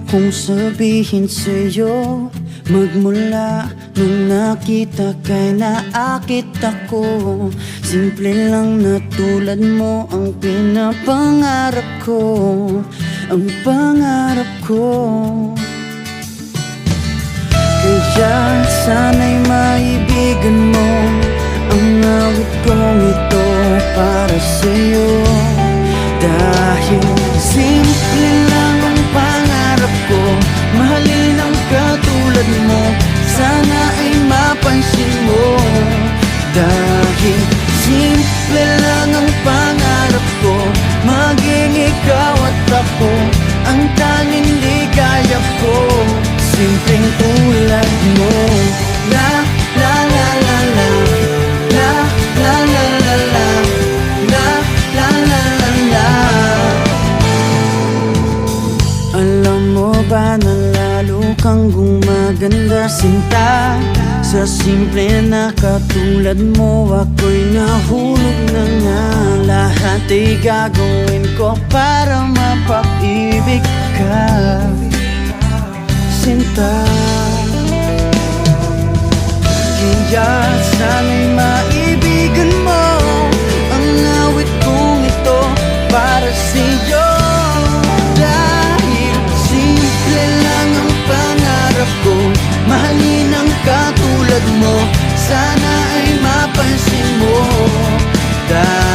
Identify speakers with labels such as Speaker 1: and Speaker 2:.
Speaker 1: kong sabihin sa'yo. Magmula nung nakita kay naakit ako. Simple lang na tulad mo ang pinapangarap ko. Ang pangarap ko. Kaya sana'y maibigan mo ang awit kong ito para sa'yo. Dahil simple lang ang pangarap ko, mahalin ang katulad mo, sana ay mapansin mo. Dahil simple lang ang pangarap ko, maging ikaw at ako ang tanging ligaya ko. Simpleng tulad mo. La la la la la, la la la la la, la la la la la. Alam mo ba na lalo kang gumaganda, sinta? Sa simple na katulad mo, ako'y nahulog na nga. Lahat ay gagawin ko para mapag-ibig ka, sinta. Kaya sana'y maibigan mo ang awit kong ito para sa'yo. Dahil simple lang ang pangarap ko, mahalin ang katulad mo, sana ay mapansin mo. Dahil